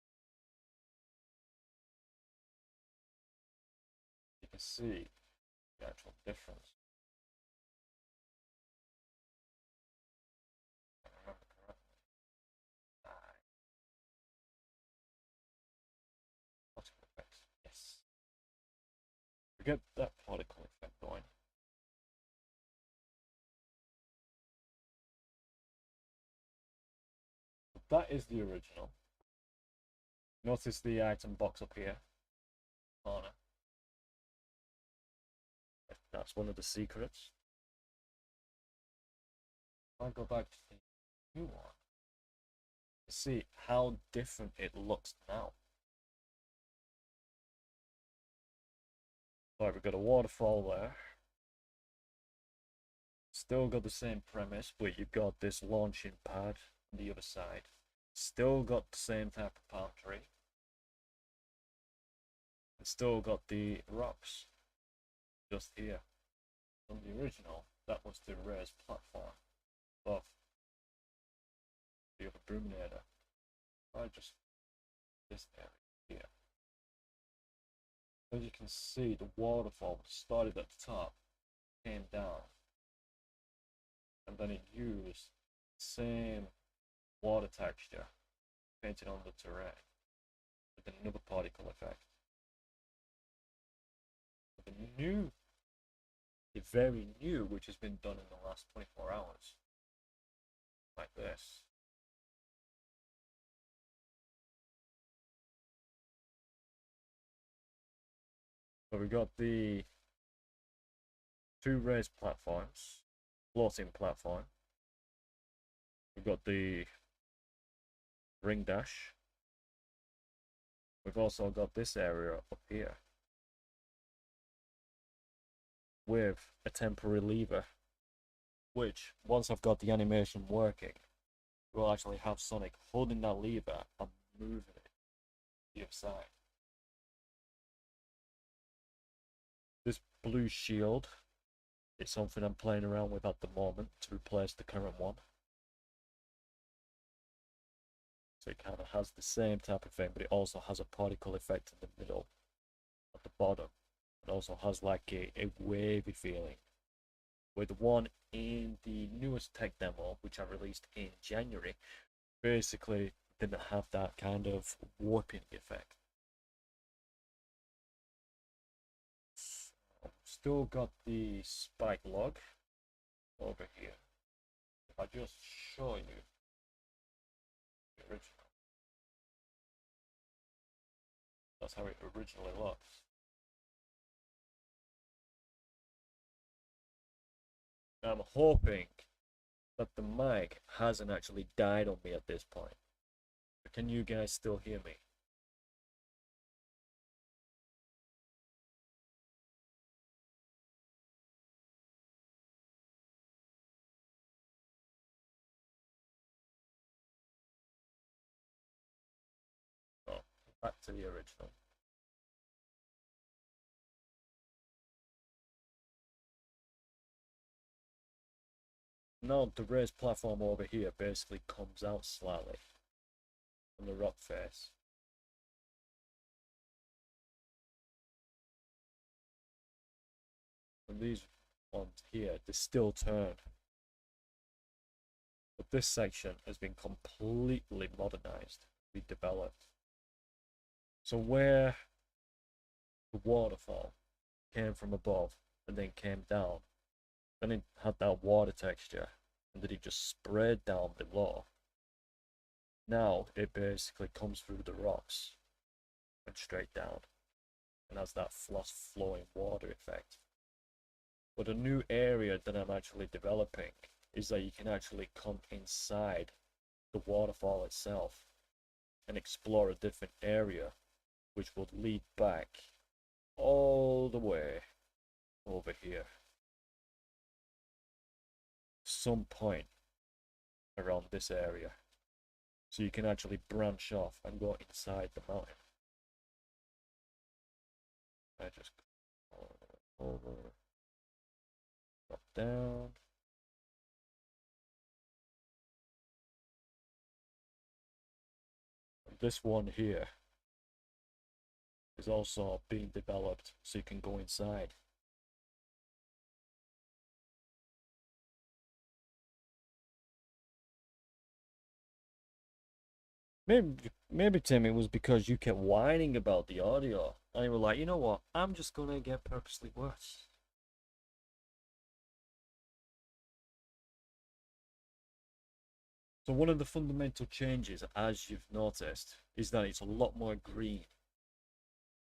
you can see the actual difference. If I remember correctly. Optical effects, yes. We get that particle effect going. That is the original. Notice the item box up here. Corner. That's one of the secrets. If I go back to the new one, you see how different it looks now. Alright, we've got a waterfall there. Still got the same premise, but you've got this launching pad on the other side. Still got the same type of palm tree. And still got the rocks. Just here. On the original, that was the raised platform above the other Bruminator. I just this area here. As you can see, the waterfall started at the top, came down, and then it used the same water texture painted on the terrain with another particle effect. But the very new, which has been done in the last 24 hours, like this. So we got the two raised platforms, floating platform. We've got the ring dash. We've also got this area up here with a temporary lever, which once I've got the animation working, we'll actually have Sonic holding that lever and moving it to the other side. This blue shield is something I'm playing around with at the moment to replace the current one. So it kind of has the same type of thing, but it also has a particle effect in the middle, at the bottom. It also has like a wavy feeling. With the one in the newest Techdemo, which I released in January, basically didn't have that kind of warping effect. Still got the spike log over here. If I just show you the original, that's how it originally looks. I'm hoping that the mic hasn't actually died on me at this point. But can you guys still hear me? Oh, back to the original. Now the raised platform over here basically comes out slightly from the rock face. And these ones here, they still turn. But this section has been completely modernized, redeveloped. So where the waterfall came from above and then came down, then it had that water texture, and then it just spread down below. Now it basically comes through the rocks and straight down, and has that flowing water effect. But a new area that I'm actually developing is that you can actually come inside the waterfall itself and explore a different area, which would lead back all the way over here. Some point around this area. So you can actually branch off and go inside the mountain. I just go over, drop down. And this one here is also being developed so you can go inside. Maybe Tim, it was because you kept whining about the audio. And you were like, you know what? I'm just gonna get purposely worse. So one of the fundamental changes, as you've noticed, is that it's a lot more green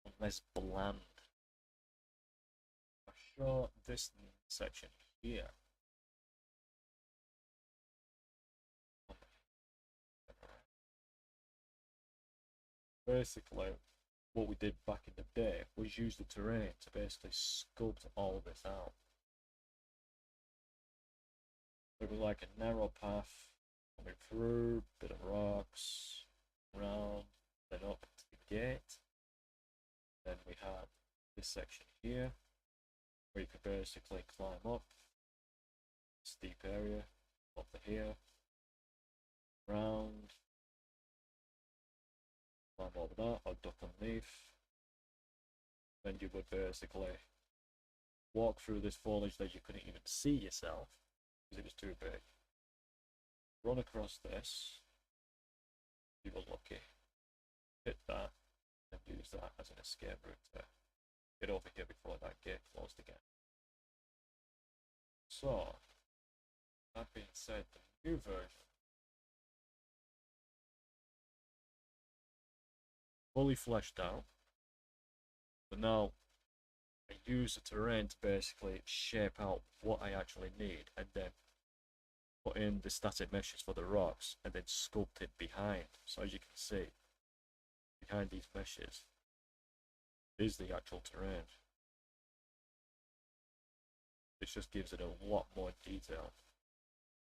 and less bland. I show this section here. Basically, what we did back in the day was use the terrain to basically sculpt all this out. It was like a narrow path coming through, bit of rocks, around, then up to the gate. Then we had this section here, where you could basically climb up, steep area, up to here, round, climb over that, or duck underneath. Then you would basically walk through this foliage that you couldn't even see yourself, because it was too big. Run across this, you were lucky, hit that, and use that as an escape route to get over here before that gate closed again. So, that being said, the new version, fully fleshed out, but now I use the terrain to basically shape out what I actually need, and then put in the static meshes for the rocks, and then sculpt it behind. So as you can see, behind these meshes is the actual terrain. This just gives it a lot more detail.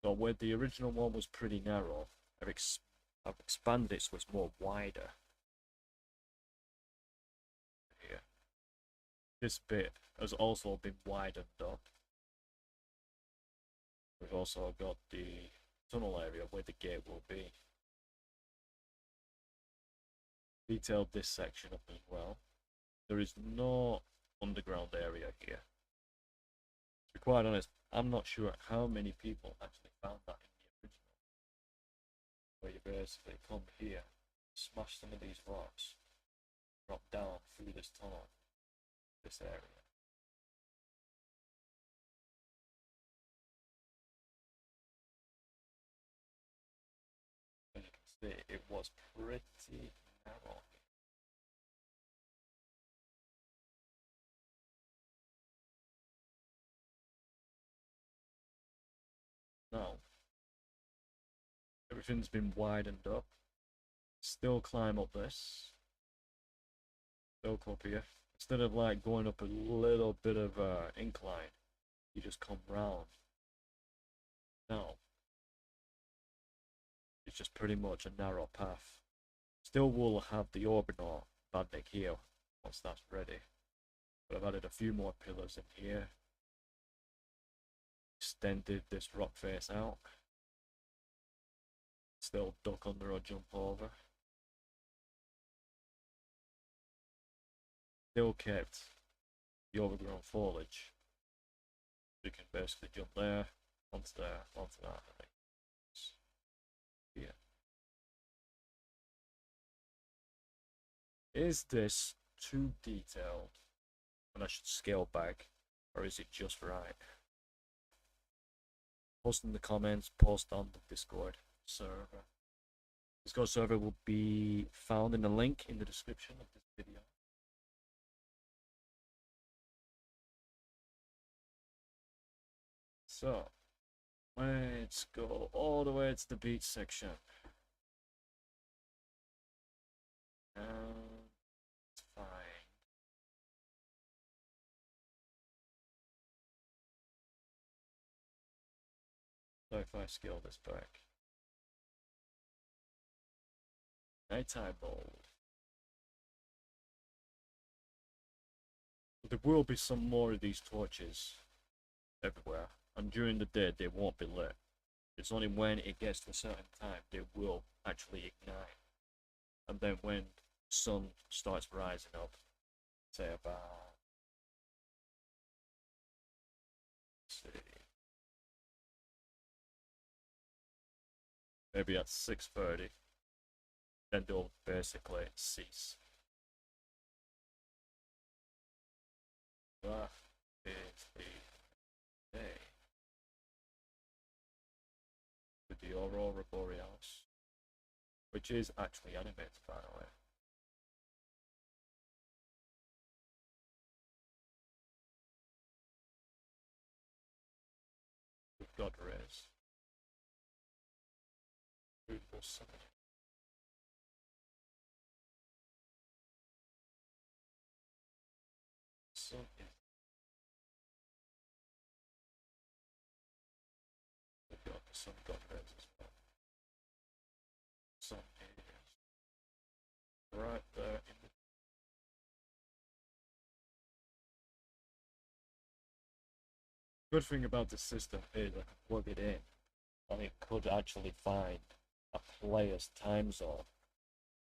So where the original one was pretty narrow, I've expanded it so it's more wider. Here. This bit has also been widened up. We've also got the tunnel area where the gate will be. Detailed this section up as well. There is no underground area here. To be quite honest, I'm not sure how many people actually found that in the original. Where you basically come here, smash some of these rocks, drop down through this tunnel, this area. As you can see, it was pretty narrow. Now, everything's been widened up. Still climb up this. Still come up here. Instead of like going up a little bit of incline, you just come round. Now, it's just pretty much a narrow path. Still will have the Orbinaut banding here once that's ready. But I've added a few more pillars in here. Extended this rock face out. Still duck under or jump over. Still kept the overgrown foliage. You can basically jump there, onto there, onto that. Yeah. Is this too detailed and I should scale back, or is it just right? Post in the comments, post on the Discord server. Discord server will be found in the link in the description of this video. So, let's go all the way to the beach section. It's fine. So if I scale this back. Nighttime mode. There will be some more of these torches everywhere, and during the day they won't be lit. It's only when it gets to a certain time they will actually ignite. And then when the sun starts rising up, say about, let's see, maybe at 6:30, then they'll basically cease. That is the day with the Aurora Borealis, which is actually animated, by the way. We've got rays. Beautiful sun. Sun is. We've got the sun god rays as well. Sun is right there in the. Good thing about this system is I can plug it in and it could actually find a player's time zone.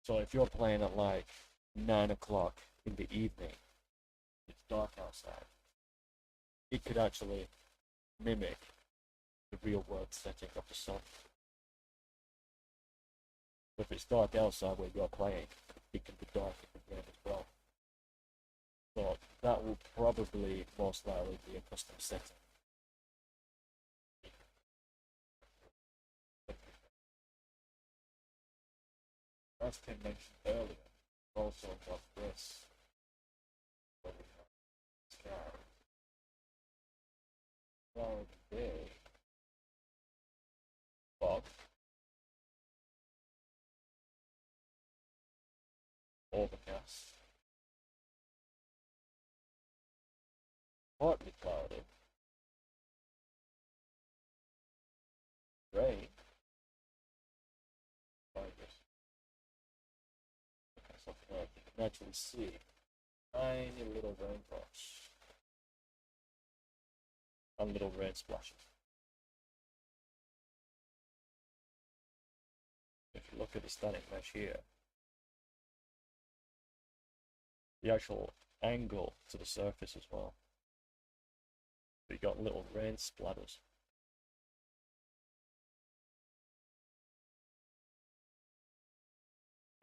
So if you're playing at like 9 o'clock in the evening, it's dark outside, it could actually mimic the real world setting of the sun. If it's dark outside where you're playing, it can be dark in the game as well. So that will probably most likely be a custom setting. As Tim mentioned earlier, also got this. Cloud day. Fog. Overcast. Partly cloudy. Rain. Like this. Okay, something like you can actually see tiny little raindrops and little rain splashes. If you look at the static mesh here, the actual angle to the surface as well. So you got little rain splatters.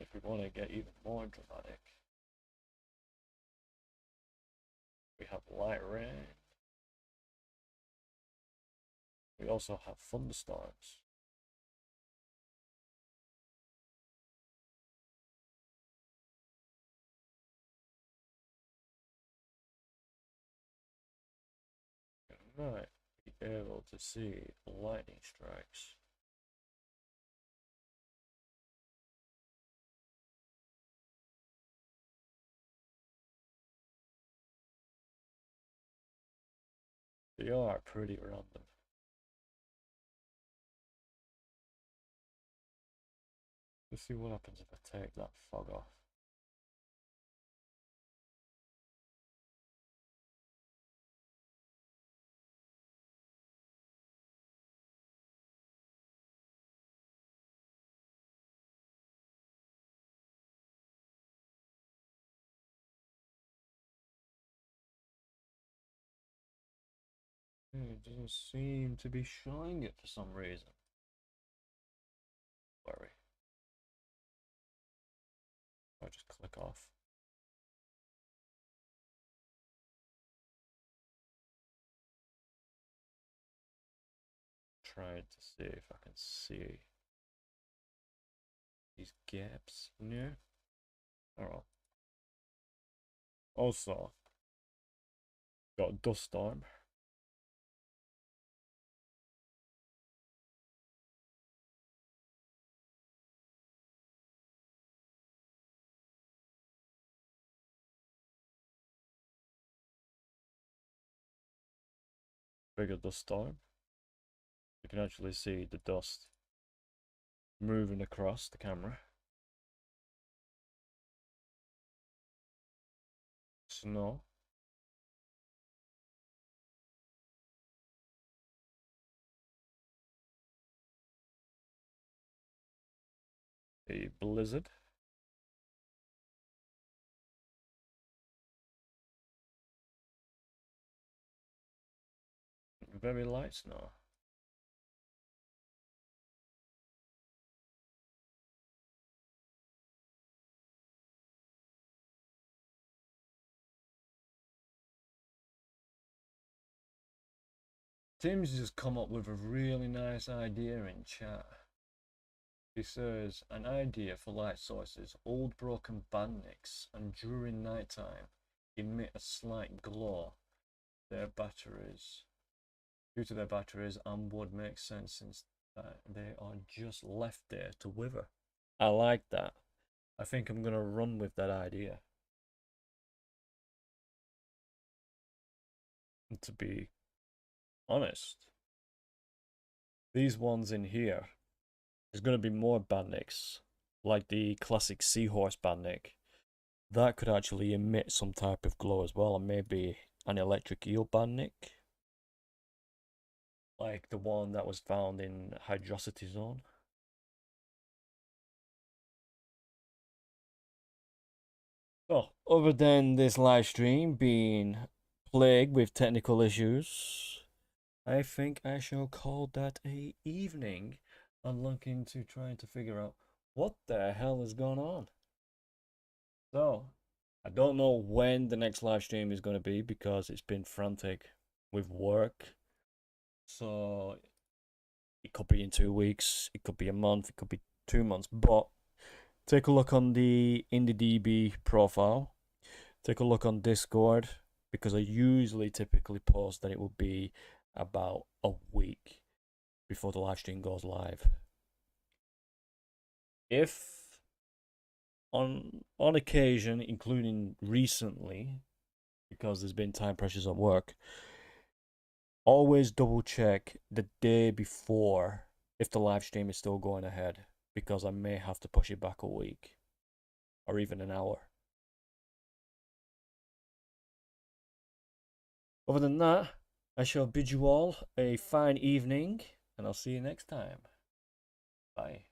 If we want to get even more dramatic, we have light rain. We also have thunderstorms. You might be able to see lightning strikes. They are pretty random. Let's see what happens if I take that fog off. It doesn't seem to be showing it for some reason. Worry. I'll just click off. Trying to see if I can see these gaps near. Alright. Also, got a dust storm. Bigger dust storm. You can actually see the dust moving across the camera. Snow. A blizzard. Very light snow. Tim's just come up with a really nice idea in chat. He says, an idea for light sources, old broken bandnicks, and during nighttime emit a slight glow. Their batteries, due to their batteries, and would make sense since they are just left there to wither. I like that. I think I'm gonna run with that idea. And to be honest, these ones in here, there's gonna be more bandnicks, like the classic seahorse bandnick. That could actually emit some type of glow as well, and maybe an electric eel bandnick, like the one that was found in Hydrosity Zone. So, other than this live stream being plagued with technical issues, I think I shall call that a evening and look into trying to figure out what the hell is going on. So, I don't know when the next live stream is going to be because it's been frantic with work. So, it could be in 2 weeks, it could be a month, it could be 2 months. But take a look on the IndieDB profile. Take a look on Discord because I usually typically post that it will be about a week before the live stream goes live. If on occasion, including recently, because there's been time pressures at work, always double check the day before if the live stream is still going ahead, because I may have to push it back a week or even an hour. Other than that, I shall bid you all a fine evening, and I'll see you next time. Bye.